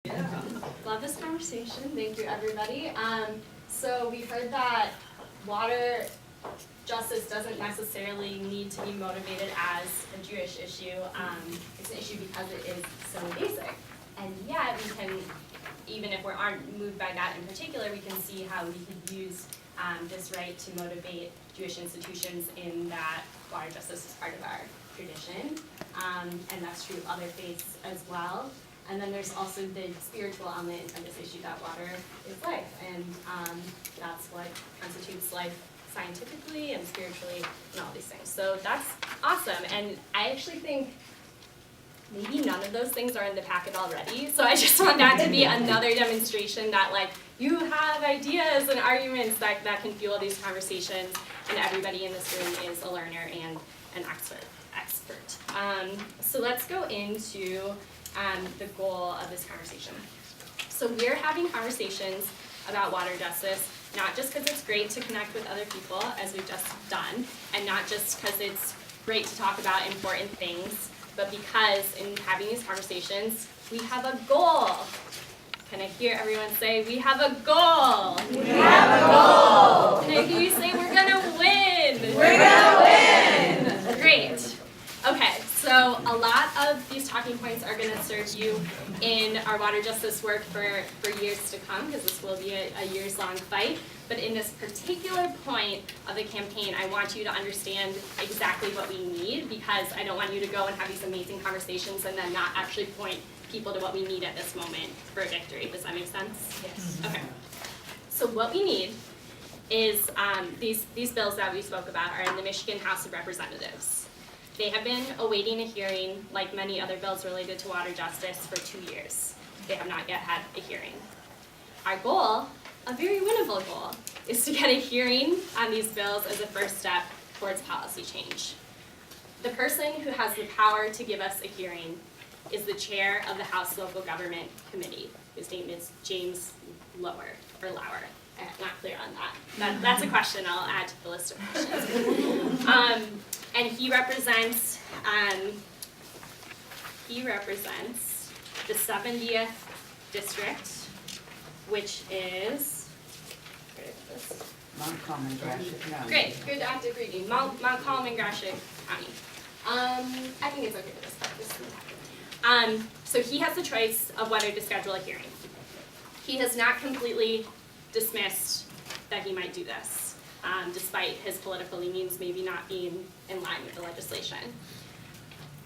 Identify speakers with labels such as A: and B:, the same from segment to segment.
A: Yeah. Love this conversation. Thank you, everybody. So we heard that water justice doesn't necessarily need to be motivated as a Jewish issue. It's an issue because it is so basic. And yet we can, even if we aren't moved by that in particular, we can see how we could use this right to motivate Jewish institutions in that water justice is part of our tradition. And that's true of other faiths as well. And then there's also the spiritual element of this issue that water is life, and that's what constitutes life scientifically and spiritually and all these things. So that's awesome, and I actually think maybe none of those things are in the packet already, so I just want that to be another demonstration that like you have ideas and arguments that can fuel these conversations, and everybody in this room is a learner and an expert. So let's go into the goal of this conversation. So we're having conversations about water justice, not just because it's great to connect with other people, as we've just done, and not just because it's great to talk about important things, but because in having these conversations, we have a goal. Can I hear everyone say, we have a goal?
B: We have a goal!
A: Can I hear you say, we're gonna win?
B: We're gonna win!
A: Great. Okay, so a lot of these talking points are going to serve you in our water justice work for years to come, because this will be a years-long fight. But in this particular point of the campaign, I want you to understand exactly what we need, because I don't want you to go and have these amazing conversations and then not actually point people to what we need at this moment for a victory. Does that make sense? Yes. Okay. So what we need is these bills that we spoke about are in the Michigan House of Representatives. They have been awaiting a hearing, like many other bills related to water justice, for 2 years. They have not yet had a hearing. Our goal, a very winnable goal, is to get a hearing on these bills as a first step towards policy change. The person who has the power to give us a hearing is the chair of the House Local Government Committee. His name is James Lauer. I'm not clear on that. That's a question I'll add to the list of questions. And he represents the 70th district, which is, where is this?
B: Montcalm and Gratiot County.
A: Great, good active reading. Montcalm and Gratiot County. I think it's okay for this part. This is the packet. So he has the choice of whether to schedule a hearing. He has not completely dismissed that he might do this, despite his political leanings maybe not being in line with the legislation.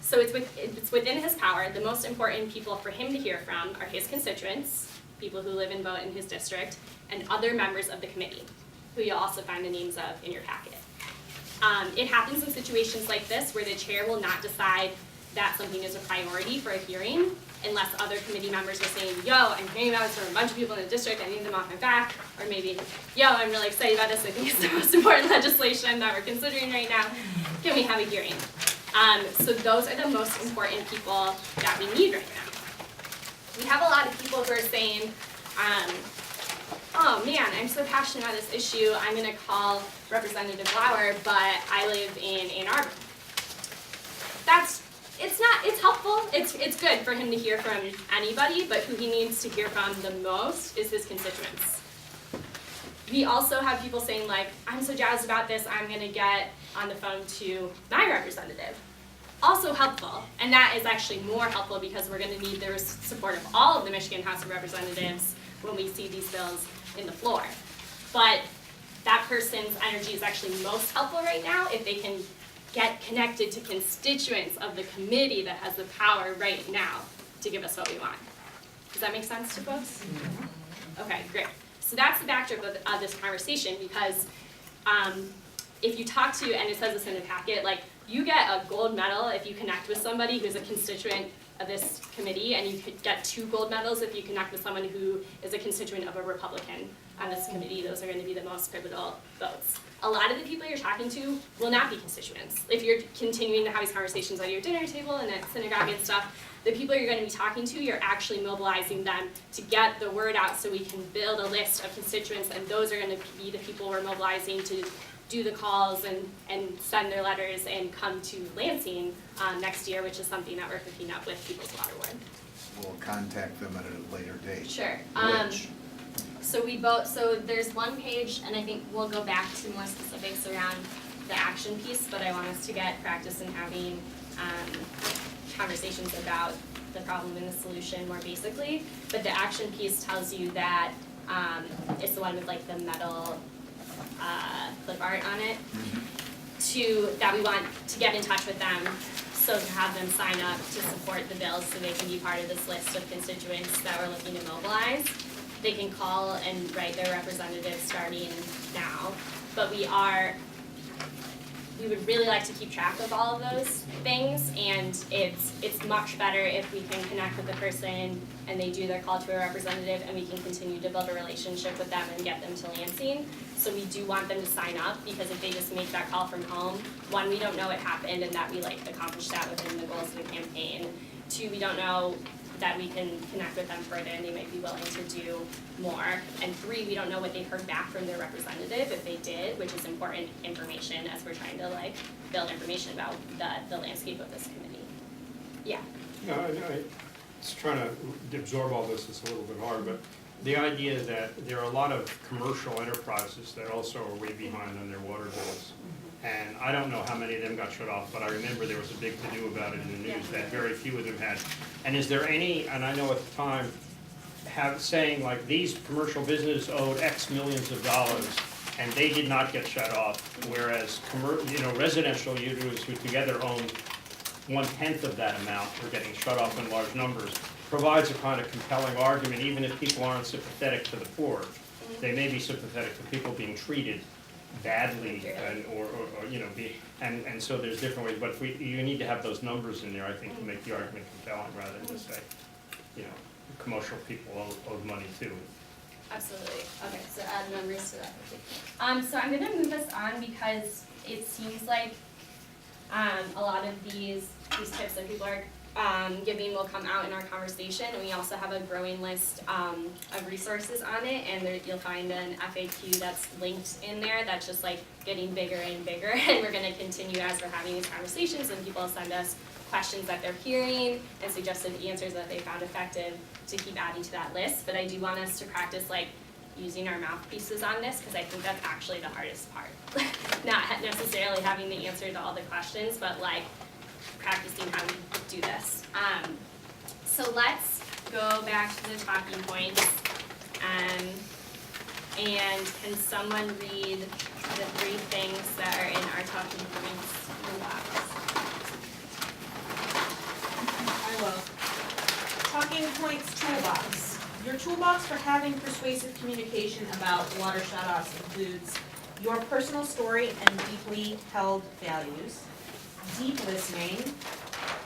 A: So it's within his power. The most important people for him to hear from are his constituents, people who live and vote in his district, and other members of the committee, who you'll also find the names of in your packet. It happens in situations like this where the chair will not decide that something is a priority for a hearing unless other committee members are saying, yo, I'm hearing about this from a bunch of people in the district, I need them off my back, or maybe, yo, I'm really excited about this, I think it's the most important legislation that we're considering right now, can we have a hearing? So those are the most important people that we need right now. We have a lot of people who are saying, oh man, I'm so passionate about this issue, I'm gonna call Representative Lauer, but I live in Ann Arbor. It's helpful, it's good for him to hear from anybody, but who he needs to hear from the most is his constituents. We also have people saying like, I'm so jazzed about this, I'm gonna get on the phone to my representative. Also helpful, and that is actually more helpful because we're gonna need the support of all of the Michigan House of Representatives when we see these bills in the floor. But that person's energy is actually most helpful right now if they can get connected to constituents of the committee that has the power right now to give us what we want. Does that make sense to folks? Okay, great. So that's the backdrop of this conversation, because if you talk to, and it says this in the packet, like you get a gold medal if you connect with somebody who's a constituent of this committee, and you could get 2 gold medals if you connect with someone who is a constituent of a Republican on this committee. Those are going to be the most pivotal votes. A lot of the people you're talking to will not be constituents. If you're continuing to have these conversations at your dinner table and at synagogue and stuff, the people you're going to be talking to, you're actually mobilizing them to get the word out so we can build a list of constituents, and those are going to be the people we're mobilizing to do the calls and send their letters and come to Lansing next year, which is something that we're cooking up with People's Water Board.
C: we'll contact them at a later date.
A: Sure.
C: Which,
A: So there's one page, and I think we'll go back to more specifics around the action piece, but I want us to get practice in having, conversations about the problem and the solution more basically. But the action piece tells you that, it's the one with like the metal, clip art on it, that we want to get in touch with them, so to have them sign up to support the bills so they can be part of this list of constituents that we're looking to mobilize. They can call and write their representative starting now, but we would really like to keep track of all of those things, and it's much better if we can connect with the person and they do their call to a representative and we can continue to build a relationship with them and get them to Lansing. So we do want them to sign up, because if they just make that call from home, one, we don't know what happened and that we like accomplished that within the goals of the campaign. Two, we don't know that we can connect with them further and they might be willing to do more. And three, we don't know what they've heard back from their representative, if they did, which is important information as we're trying to like build information about the landscape of this committee. Yeah.
D: No, I was trying to absorb all this, it's a little bit hard, but the idea that there are a lot of commercial enterprises that also are way behind on their water bills. And I don't know how many of them got shut off, but I remember there was a big to-do about it in the news that very few of them had. And is there any, and I know at the time, saying like these commercial businesses owed X millions of dollars and they did not get shut off, whereas residential users who together own 1/10 of that amount were getting shut off in large numbers, provides a kind of compelling argument, even if people aren't sympathetic to the poor. They may be sympathetic to people being treated badly and and so there's different ways, but if you need to have those numbers in there, I think, to make the argument compelling rather than just say, commercial people owe money too.
A: Absolutely. Okay, so add numbers to that. So I'm gonna move us on because it seems like a lot of these tips that people are giving will come out in our conversation, and we also have a growing list of resources on it, and you'll find an FAQ that's linked in there that's just like getting bigger and bigger, and we're gonna continue as we're having these conversations, and people send us questions that they're hearing and suggested answers that they found effective to keep adding to that list. But I do want us to practice like using our mouthpieces on this, because I think that's actually the hardest part. Not necessarily having the answer to all the questions, but like practicing how we do this. So let's go back to the talking points. And can someone read the 3 things that are in our talking points box?
E: I will. Talking points toolbox. Your toolbox for having persuasive communication about water shutoffs includes your personal story and deeply held values, deep listening,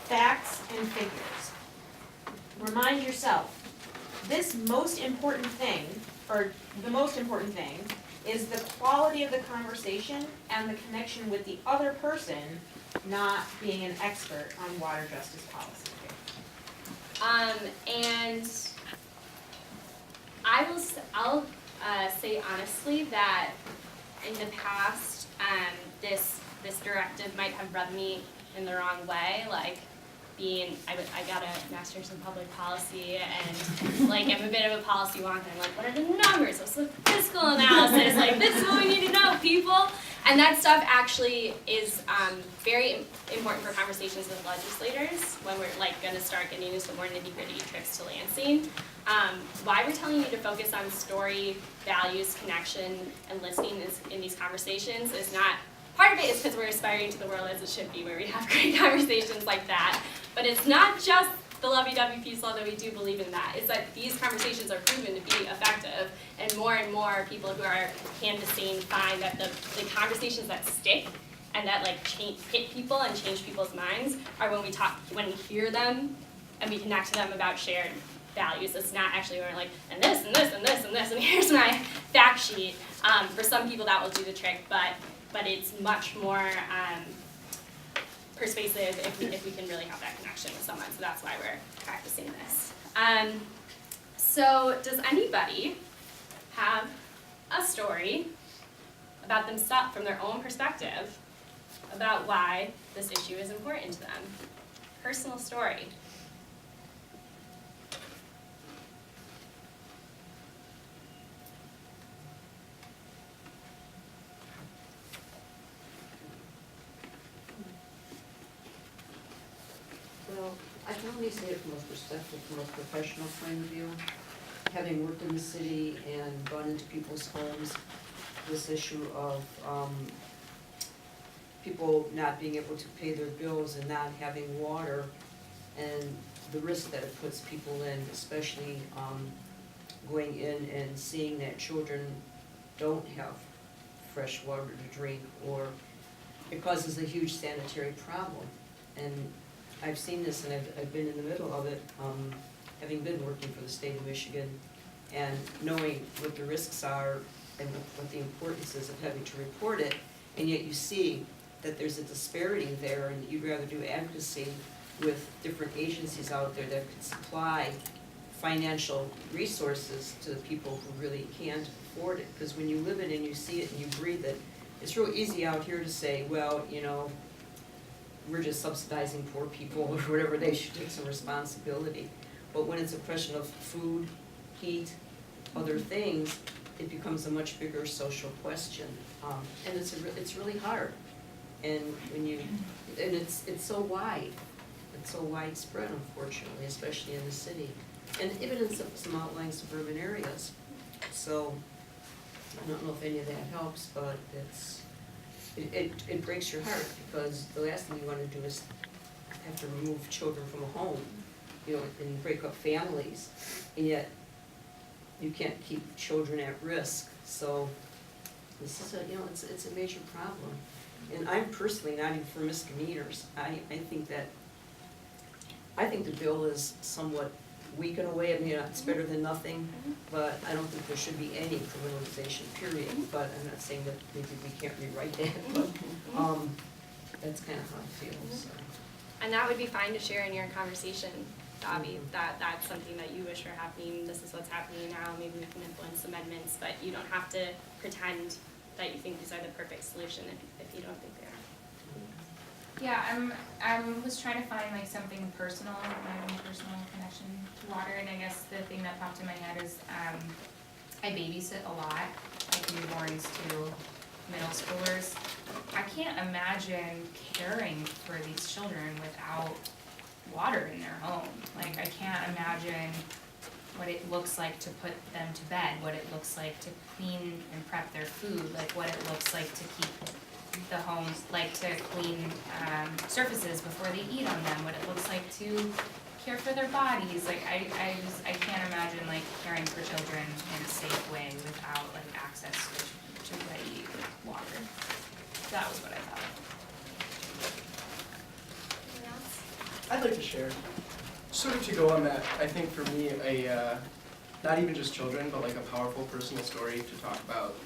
E: facts and figures. Remind yourself, the most important thing is the quality of the conversation and the connection with the other person, not being an expert on water justice policy.
A: And I'll say honestly that in the past, this directive might have rubbed me in the wrong way, like I got a master's in public policy, and like I'm a bit of a policy wonk, and I'm like, what are the numbers? What's the fiscal analysis? Like, this is what we need to know, people. And that stuff actually is very important for conversations with legislators when we're like gonna start getting into some more nitty-gritty trips to Lansing. Why we're telling you to focus on story, values, connection, and listening in these conversations is not, part of it is because we're aspiring to the world as it should be, where we have great conversations like that. But it's not just the lovey-dovey peace law that we do believe in that. It's that these conversations are proven to be effective, and more people who are canvassing find that the conversations that stick and that like hit people and change people's minds are when we hear them and we connect to them about shared values. It's not actually when we're like, and this, and this, and this, and this, and here's my fact sheet. For some people that will do the trick, but it's much more persuasive if we can really have that connection with someone. So that's why we're practicing this. So does anybody have a story about themselves from their own perspective about why this issue is important to them? Personal story.
B: can only say it from a perspective, from a professional point of view. Having worked in the city and gone into people's homes, this issue of people not being able to pay their bills and not having water, and the risk that it puts people in, especially going in and seeing that children don't have fresh water to drink, or it causes a huge sanitary problem. And I've seen this, and I've been in the middle of it, having been working for the state of Michigan, and knowing what the risks are and what the importance is of having to report it, and yet you see that there's a disparity there, and you'd rather do advocacy with different agencies out there that could supply financial resources to the people who really can't afford it. Because when you live it and you see it and you breathe it, it's real easy out here to say, well, you know, we're just subsidizing poor people or whatever, they should take some responsibility. But when it's a question of food, heat, other things, it becomes a much bigger social question. And it's really hard. And when you, and it's so wide. It's so widespread, unfortunately, especially in the city. And even in some outlying suburban areas. So, I don't know if any of that helps, but it breaks your heart, because the last thing you wanna do is have to remove children from a home, you know, and break up families, and yet you can't keep children at risk. So, this is a, you know, it's a major problem. And I'm personally not even for misdemeanors. I think the bill is somewhat weak in a way. I mean, it's better than nothing, but I don't think there should be any criminalization, period. But I'm not saying that maybe we can't rewrite that, but that's kind of how I feel, so.
A: And that would be fine to share in your conversation, Bobby, that that's something that you wish were happening, this is what's happening now, maybe we can influence amendments, but you don't have to pretend that you think these are the perfect solution if you don't think they are.
F: Yeah, I was trying to find like something personal, my own personal connection to water, and I guess the thing that popped in my head is I babysit a lot, like newborns to middle schoolers. I can't imagine caring for these children without water in their home. Like, I can't imagine what it looks like to put them to bed, what it looks like to clean and prep their food, like what it looks like to keep the homes, like to clean surfaces before they eat on them, what it looks like to care for their bodies. Like I can't imagine like caring for children in a safe way without like access to ready water. That was what I thought.
A: Anyone else?
G: I'd like to share. Sort of to go on that, I think for me, not even just children, but like a powerful personal story to talk about,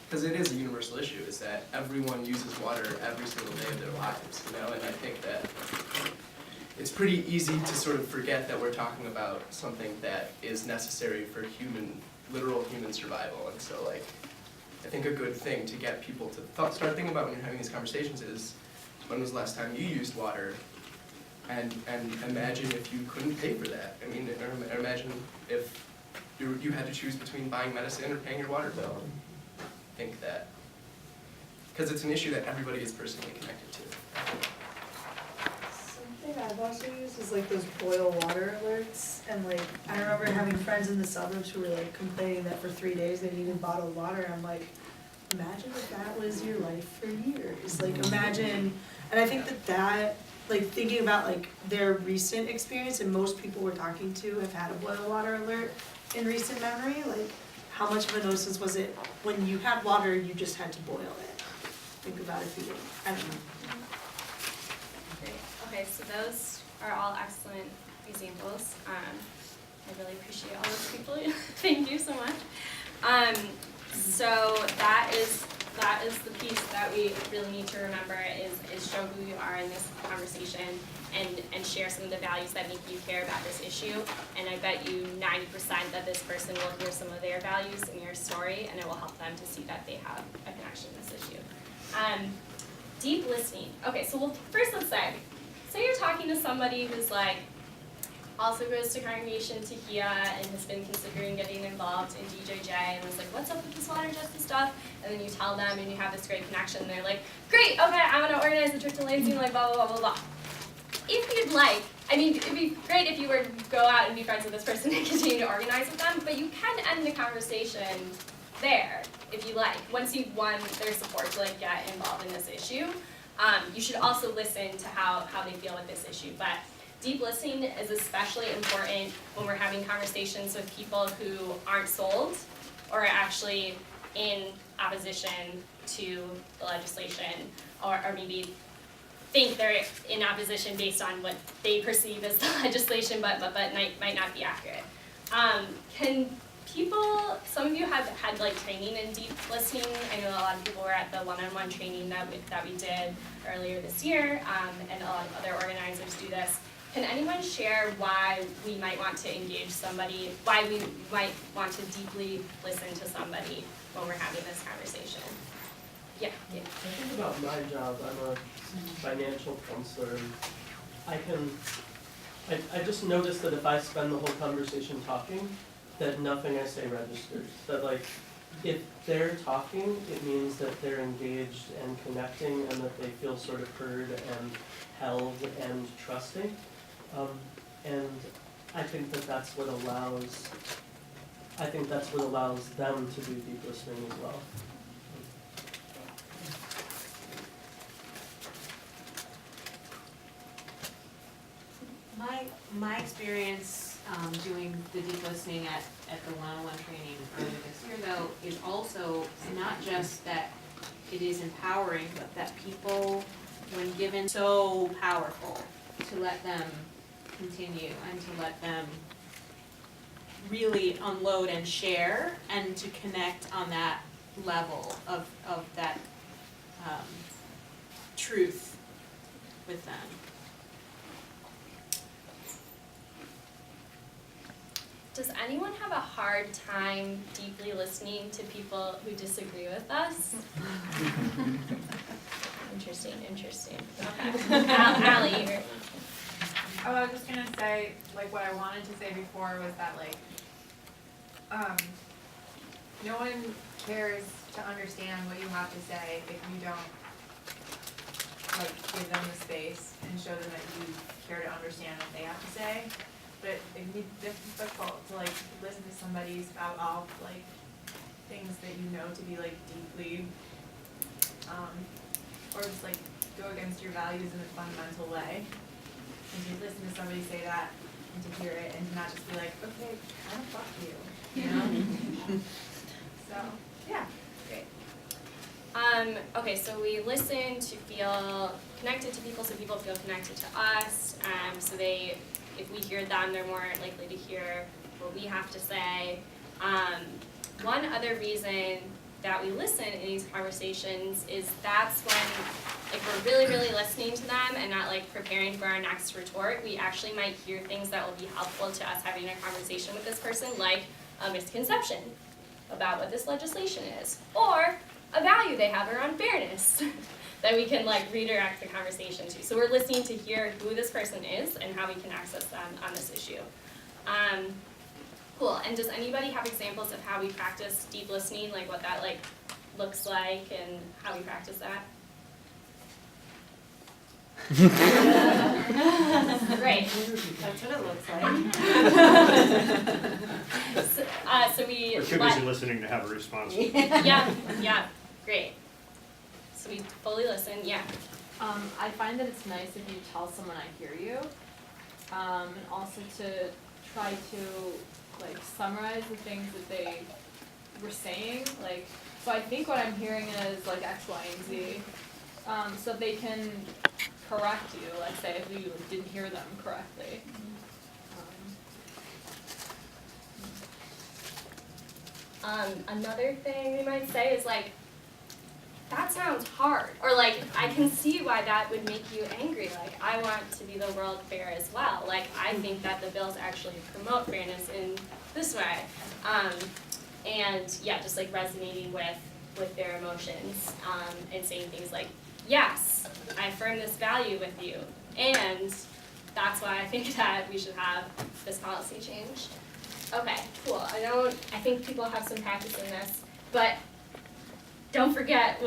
G: because it is a universal issue, is that everyone uses water every single day of their lives, you know, and I think that it's pretty easy to sort of forget that we're talking about something that is necessary for literal human survival. And so like, I think a good thing to get people to start thinking about when you're having these conversations is, when was the last time you used water? And imagine if you couldn't pay for that. I mean, or imagine if you had to choose between buying medicine or paying your water bill. I think that, because it's an issue that everybody is personally connected to.
H: Something I've also used is like those boil water alerts, and like, I remember having friends in the suburbs who were like complaining that for 3 days they needed bottled water. I'm like, imagine if that was your life for years. Like, imagine, and I think that like thinking about like their recent experience, and most people we're talking to have had a boil water alert in recent memory, like how much of a nuisance was it when you had water, you just had to boil it? Think about if you didn't, I don't know.
A: Great, okay, so those are all excellent examples. I really appreciate all those people, thank you so much. So that is the piece that we really need to remember is show who you are in this conversation and share some of the values that make you care about this issue. And I bet you 90% that this person will hear some of their values in your story, and it will help them to see that they have a connection to this issue. Deep listening. Okay, so first let's say you're talking to somebody who's like, also goes to Congregation Tehillah and has been considering getting involved in DJJ and was like, what's up with this water justice stuff? And then you tell them and you have this great connection and they're like, great, okay, I'm gonna organize a trip to Lansing, like blah, blah, blah, blah, blah. If you'd like, I mean, it'd be great if you were to go out and be friends with this person and continue to organize with them, but you can end the conversation there, if you like. Once you've won their support to like get involved in this issue, you should also listen to how they feel with this issue. But deep listening is especially important when we're having conversations with people who aren't sold or are actually in opposition to the legislation, or maybe think they're in opposition based on what they perceive as the legislation, but might not be accurate. Can people, some of you have had like training in deep listening. I know a lot of people were at the one-on-one training that we did earlier this year, and a lot of other organizers do this. Can anyone share why we might want to engage somebody, why we might want to deeply listen to somebody when we're having this conversation? Yeah.
I: I think about my job, I'm a financial counselor, and I just noticed that if I spend the whole conversation talking, that nothing I say registers. That like, if they're talking, it means that they're engaged and connecting and that they feel sort of heard and held and trusting. And I think that that's what allows them to do deep listening as well.
J: My experience doing the deep listening at the one-on-one training earlier this year though is also not just that it is empowering, but that people, when given so powerful, to let them continue and to let them really unload and share and to connect on that level of that truth with them.
A: Does anyone have a hard time deeply listening to people who disagree with us? Interesting. Okay. Allie, you're.
K: Oh, I was just gonna say, like, what I wanted to say before was that, like, no one cares to understand what you have to say if you don't, like, give them the space and show them that you care to understand what they have to say. But it can be difficult to, like, listen to somebody spout off, like, things that you know to be, like, deeply, or just, like, go against your values in a fundamental way. And to listen to somebody say that and to hear it and to not just be like, okay, kind of fuck you, you know? So, yeah, great.
A: Okay, so we listen to feel connected to people, so people feel connected to us. So if we hear them, they're more likely to hear what we have to say. One other reason that we listen in these conversations is that's when, like, we're really, really listening to them and not, like, preparing for our next retort. We actually might hear things that will be helpful to us having a conversation with this person, like a misconception about what this legislation is, or a value they have around fairness that we can, like, redirect the conversation to. So we're listening to hear who this person is and how we can access them on this issue. Cool, and does anybody have examples of how we practice deep listening, like what that, like, looks like and how we practice that? Great.
J: That's what it looks like.
A: So we
D: We're too busy listening to have a response.
A: Yeah, great. So we fully listen, yeah.
L: I find that it's nice if you tell someone I hear you, and also to try to like summarize the things that they were saying. Like, so I think what I'm hearing is like X, Y, and Z, so they can correct you. Like, say if you didn't hear them correctly.
A: Another thing we might say is like, that sounds hard, or like, I can see why that would make you angry. Like, I want to be the world fair as well. Like, I think that the bills actually promote fairness in this way. And yeah, just like resonating with their emotions, and saying things like, yes, I affirm this value with you, and that's why I think that we should have this policy change. Okay, cool. I think people have some practice in this, but don't forget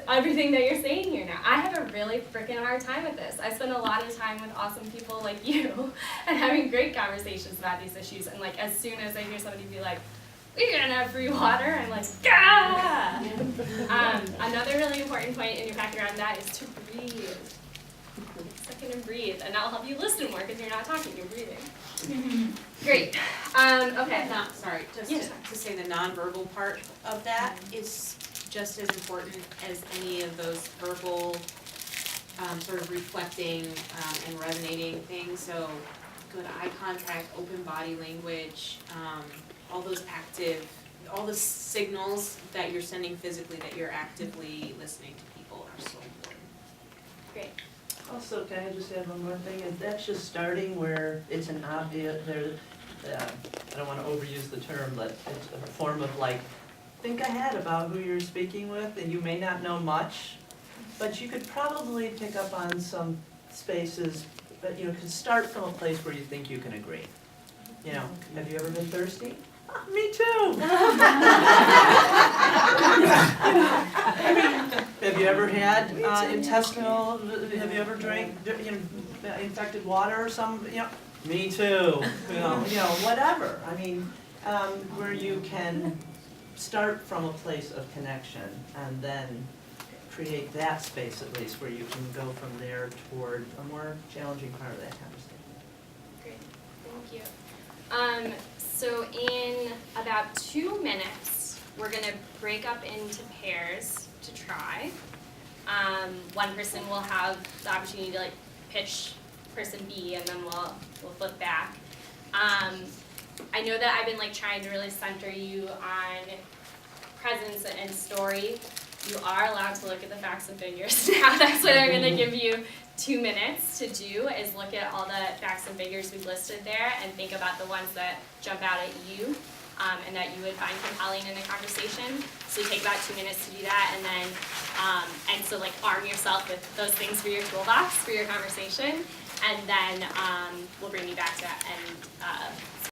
A: everything that you're saying here now. I have a really freaking hard time with this. I spend a lot of time with awesome people like you and having great conversations about these issues. And like, as soon as I hear somebody be like, we're gonna have free water, I'm like, Gah! Another really important point in your background that is to breathe. Take a second and breathe, and that'll help you listen more because you're not talking, you're breathing. Great. Okay.
J: To say the nonverbal part of that is just as important as any of those verbal, sort of reflecting, and resonating things, so good eye contact, open body language, all the signals that you're sending physically, that you're actively listening to people are so important.
A: Great.
M: Also, can I just add one more thing, and that's just starting where it's an obvious, I don't wanna overuse the term, but it's a form of like, think ahead about who you're speaking with, and you may not know much, but you could probably pick up on some spaces, but you know, could start from a place where you think you can agree. You know, have you ever been thirsty? Oh, me too. I mean, have you ever had intestinal, have you ever drank, infected water or some, you know, me too. You know, whatever. I mean, where you can start from a place of connection and then create that space at least where you can go from there toward a more challenging part of that conversation.
A: Great, thank you. So in about 2 minutes, we're gonna break up into pairs to try. One person will have the opportunity to like pitch person B, and then we'll flip back. I know that I've been like trying to really center you on presence and story. You are allowed to look at the facts and figures now. That's what I'm gonna give you 2 minutes to do, is look at all the facts and figures we've listed there and think about the ones that jump out at you and that you would find compelling in the conversation. So you take about 2 minutes to do that, and then and so like arm yourself with those things for your toolbox for your conversation, and then we'll bring you back to that and